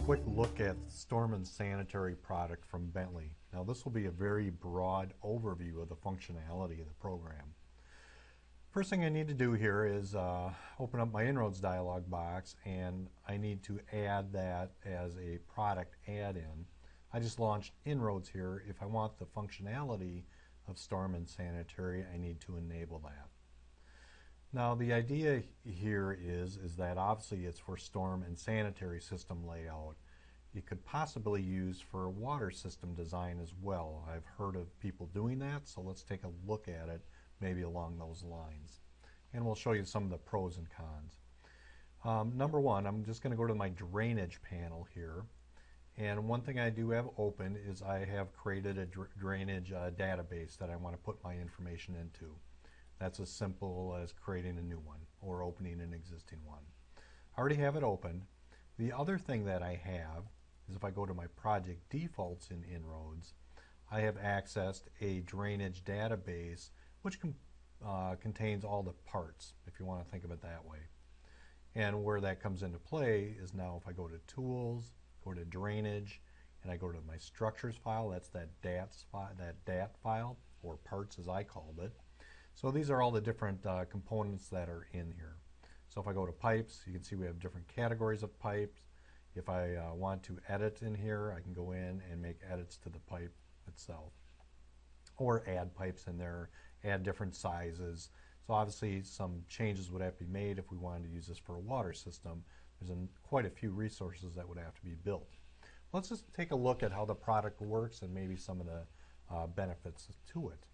quick look at Storm and Sanitary product from Bentley. Now this will be a very broad overview of the functionality of the program. First thing I need to do here is open up my InRoads dialog box, and I need to add that as a product add-in. I just launched InRoads here. If I want the functionality of Storm and Sanitary, I need to enable that. Now the idea here is that obviously it's for storm and sanitary system layout. It could possibly use for water system design as well. I've heard of people doing that, so let's take a look at it maybe along those lines. And we'll show you some of the pros and cons. Number one, I'm just going to go to my drainage panel here. And one thing I do have open is I have created a drainage database that I want to put my information into. That's as simple as creating a new one or opening an existing one. I already have it open. The other thing that I have is if I go to my project defaults in InRoads, I have accessed a drainage database which contains all the parts, if you want to think of it that way. And where that comes into play is now if I go to Tools, go to Drainage, and I go to my Structures file, that's that DAT file, or parts as I called it. So these are all the different components that are in here. So if I go to pipes, you can see we have different categories of pipes. If I want to edit in here, I can go in and make edits to the pipe itself. Or add pipes in there, add different sizes. So obviously some changes would have to be made if we wanted to use this for a water system. There's quite a few resources that would have to be built. Let's just take a look at how the product works and maybe some of the benefits to it.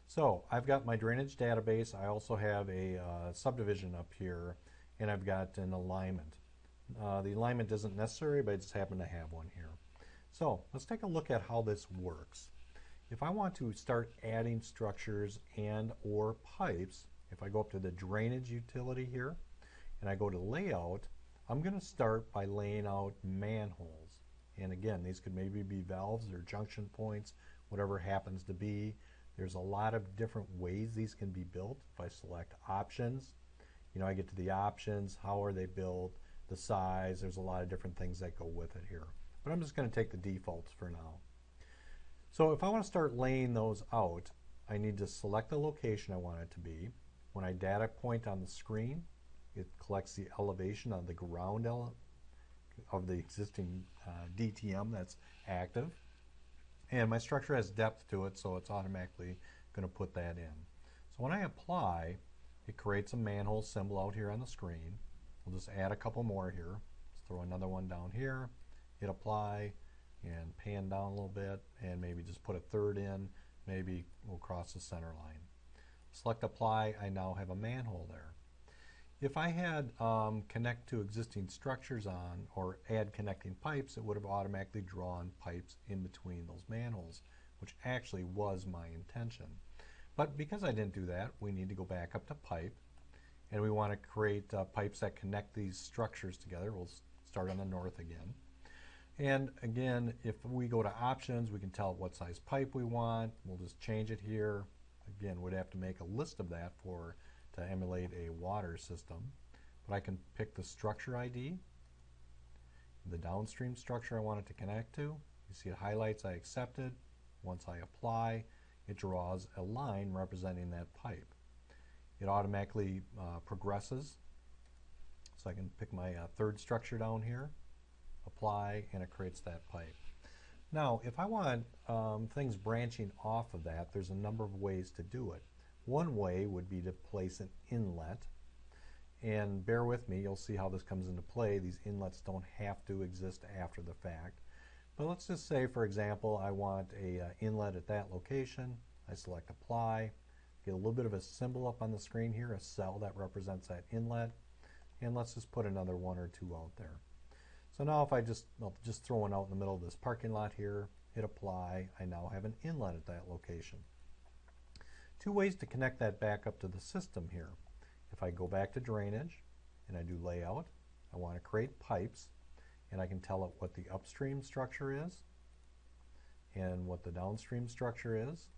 So I've got my drainage database. I also have a subdivision up here, and I've got an alignment. The alignment isn't necessary, but I just happen to have one here. So let's take a look at how this works. If I want to start adding structures and or pipes, if I go up to the drainage utility here, and I go to layout, I'm going to start by laying out manholes. And again, these could maybe be valves or junction points, whatever happens to be. There's a lot of different ways these can be built. If I select options, I get to the options, how are they built, the size, there's a lot of different things that go with it here. But I'm just going to take the defaults for now. So if I want to start laying those out, I need to select the location I want it to be. When I data point on the screen, it collects the elevation on the ground of the existing DTM that's active. And my structure has depth to it, so it's automatically going to put that in. So when I apply, it creates a manhole symbol out here on the screen. We'll just add a couple more here. Let's throw another one down here, hit apply, and pan down a little bit, and maybe just put a third in. Maybe we'll cross the center line. Select apply, I now have a manhole there. If I had connect to existing structures on or add connecting pipes, it would have automatically drawn pipes in between those manholes, which actually was my intention. But because I didn't do that, we need to go back up to pipe, and we want to create pipes that connect these structures together. We'll start on the north again. And again, if we go to options, we can tell what size pipe we want. We'll just change it here. Again, we'd have to make a list of that to emulate a water system. But I can pick the structure ID, the downstream structure I want it to connect to. You see it highlights I accepted. Once I apply, it draws a line representing that pipe. It automatically progresses. So I can pick my third structure down here, apply, and it creates that pipe. Now, if I want things branching off of that, there's a number of ways to do it. One way would be to place an inlet, and bear with me, you'll see how this comes into play. These inlets don't have to exist after the fact. But let's just say, for example, I want a inlet at that location. I select apply, get a little bit of a symbol up on the screen here, a cell that represents that inlet, and let's just put another one or two out there. So now if I just throw one out in the middle of this parking lot here, hit apply, I now have an inlet at that location. Two ways to connect that back up to the system here. If I go back to drainage and I do layout, I want to create pipes, and I can tell it what the upstream structure is and what the downstream structure is.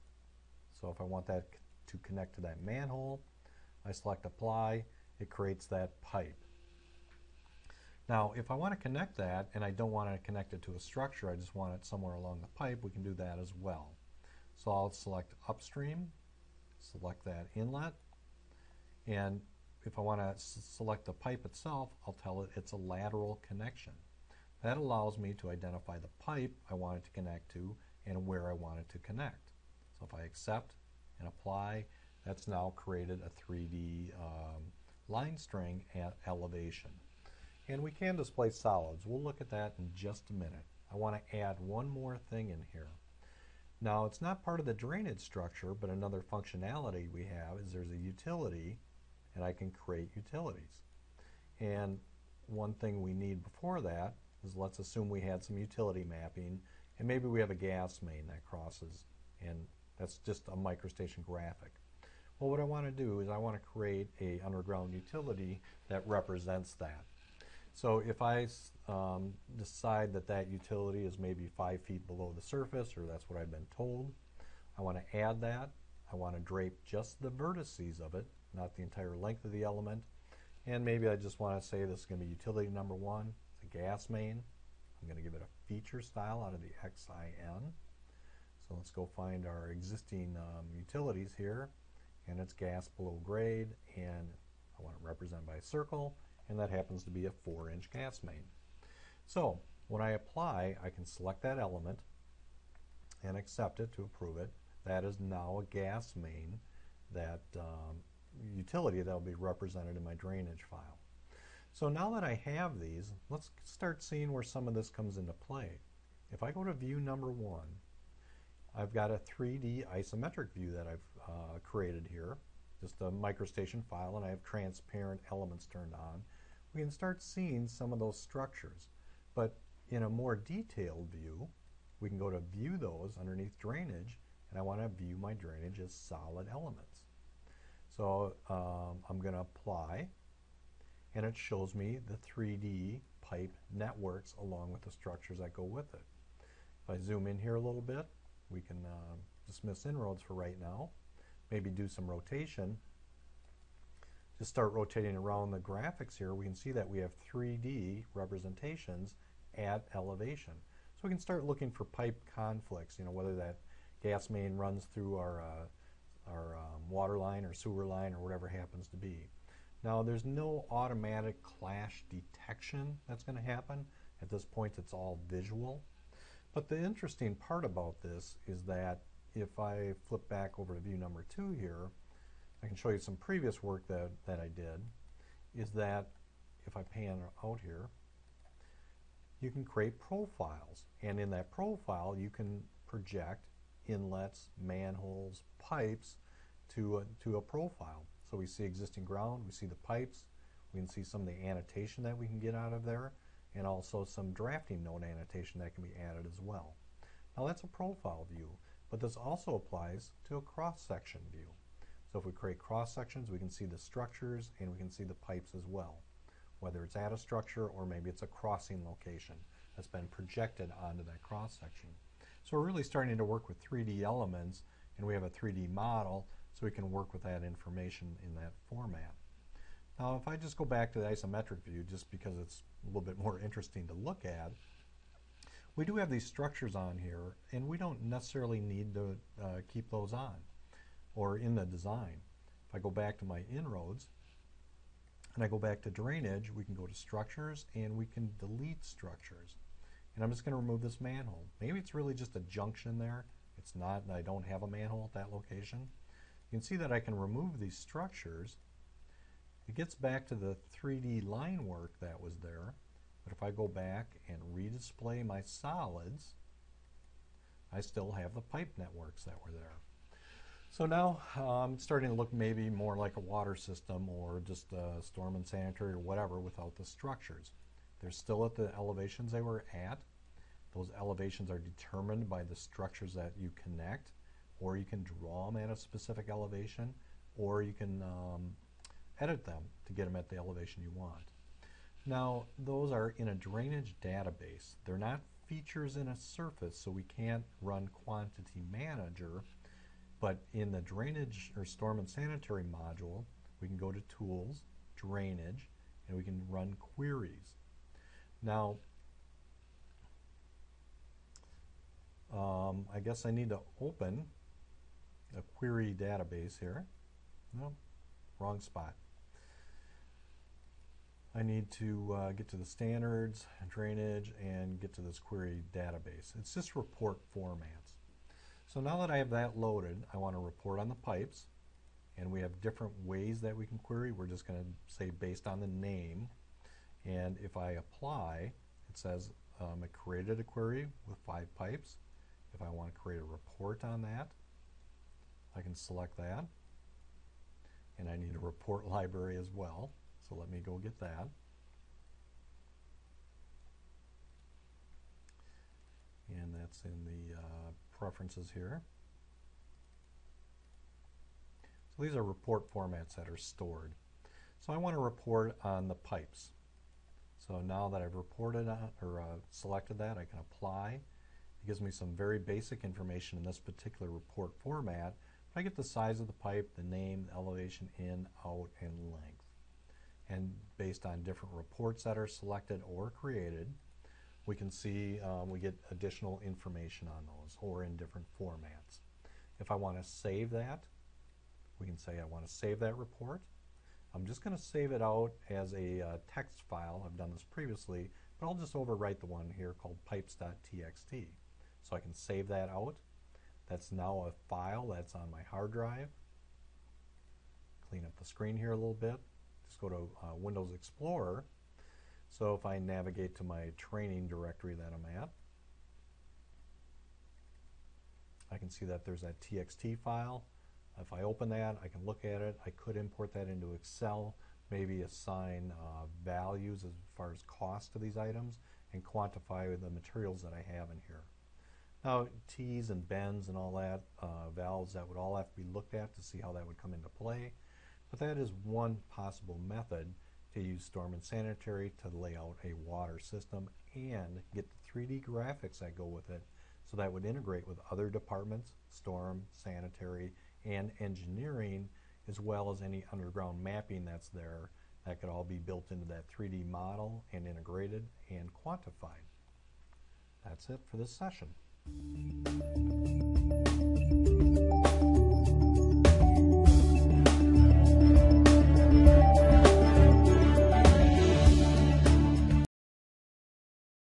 So if I want that to connect to that manhole, I select apply, it creates that pipe. Now, if I want to connect that and I don't want to connect it to a structure, I just want it somewhere along the pipe, we can do that as well. So I'll select upstream, select that inlet, and if I want to select the pipe itself, I'll tell it it's a lateral connection. That allows me to identify the pipe I want it to connect to and where I want it to connect. So if I accept and apply, that's now created a 3D line string at elevation. And we can display solids. We'll look at that in just a minute. I want to add one more thing in here. Now, it's not part of the drainage structure, but another functionality we have is there's a utility, and I can create utilities. And one thing we need before that is, let's assume we had some utility mapping, and maybe we have a gas main that crosses, and that's just a microstation graphic. Well, what I want to do is I want to create an underground utility that represents that. So if I decide that that utility is maybe 5 feet below the surface, or that's what I've been told, I want to add that. I want to drape just the vertices of it, not the entire length of the element. And maybe I just want to say this is going to be utility number 1. It's a gas main. I'm going to give it a feature style out of the XIN. So let's go find our existing utilities here. And it's gas below grade, and I want it represented by a circle, and that happens to be a 4-inch gas main. So when I apply, I can select that element and accept it to approve it. That is now a gas main, that utility that will be represented in my drainage file. So now that I have these, let's start seeing where some of this comes into play. If I go to view number 1, I've got a 3D isometric view that I've created here, just a microstation file, and I have transparent elements turned on. We can start seeing some of those structures. But in a more detailed view, we can go to view those underneath drainage, and I want to view my drainage as solid elements. So I'm going to apply, and it shows me the 3D pipe networks along with the structures that go with it. If I zoom in here a little bit, we can dismiss InRoads for right now, maybe do some rotation. Just start rotating around the graphics here, we can see that we have 3D representations at elevation. So we can start looking for pipe conflicts, whether that gas main runs through our water line or sewer line or whatever happens to be. Now, there's no automatic clash detection that's going to happen. At this point, it's all visual. But the interesting part about this is that if I flip back over to view number 2 here, I can show you some previous work that I did, is that if I pan out here, you can create profiles. And in that profile, you can project inlets, manholes, pipes to a profile. So we see existing ground, we see the pipes, we can see some of the annotation that we can get out of there, and also some drafting note annotation that can be added as well. Now that's a profile view, but this also applies to a cross-section view. So if we create cross-sections, we can see the structures and we can see the pipes as well, whether it's at a structure or maybe it's a crossing location that's been projected onto that cross-section. So we're really starting to work with 3D elements, and we have a 3D model, so we can work with that information in that format. Now if I just go back to the isometric view, just because it's a little bit more interesting to look at, we do have these structures on here, and we don't necessarily need to keep those on or in the design. If I go back to my InRoads and I go back to drainage, we can go to structures and we can delete structures. And I'm just going to remove this manhole. Maybe it's really just a junction there. It's not, and I don't have a manhole at that location. You can see that I can remove these structures. It gets back to the 3D line work that was there. But if I go back and redisplay my solids, I still have the pipe networks that were there. So now I'm starting to look maybe more like a water system or just a storm and sanitary or whatever without the structures. They're still at the elevations they were at. Those elevations are determined by the structures that you connect, or you can draw them at a specific elevation, or you can edit them to get them at the elevation you want. Now, those are in a drainage database. They're not features in a surface, so we can't run Quantity Manager, but in the drainage or storm and sanitary module, we can go to Tools, Drainage, and we can run queries. Now, I guess I need to open a query database here. No, wrong spot. I need to get to the standards and drainage and get to this query database. It's just report formats. So now that I have that loaded, I want to report on the pipes, and we have different ways that we can query. We're just going to say based on the name, and if I apply, it says I created a query with 5 pipes. If I want to create a report on that, I can select that, and I need a report library as well. So let me go get that. And that's in the preferences here. So these are report formats that are stored. So I want to report on the pipes. So now that I've reported on, or selected that, I can apply. It gives me some very basic information in this particular report format. But I get the size of the pipe, the name, the elevation, in, out, and length. And based on different reports that are selected or created, we can see we get additional information on those, or in different formats. If I want to save that, we can say I want to save that report. I'm just going to save it out as a text file. I've done this previously, but I'll just overwrite the one here called pipes.txt. So I can save that out. That's now a file that's on my hard drive. Clean up the screen here a little bit. Just go to Windows Explorer. So if I navigate to my training directory that I'm at, I can see that there's that TXT file. If I open that, I can look at it. I could import that into Excel, maybe assign values as far as cost to these items, and quantify the materials that I have in here. Now, T's and bends and all that, valves, that would all have to be looked at to see how that would come into play. But that is one possible method to use Storm and Sanitary to lay out a water system and get the 3D graphics that go with it, so that would integrate with other departments, Storm, Sanitary, and engineering, as well as any underground mapping that's there. That could all be built into that 3D model and integrated and quantified. That's it for this session.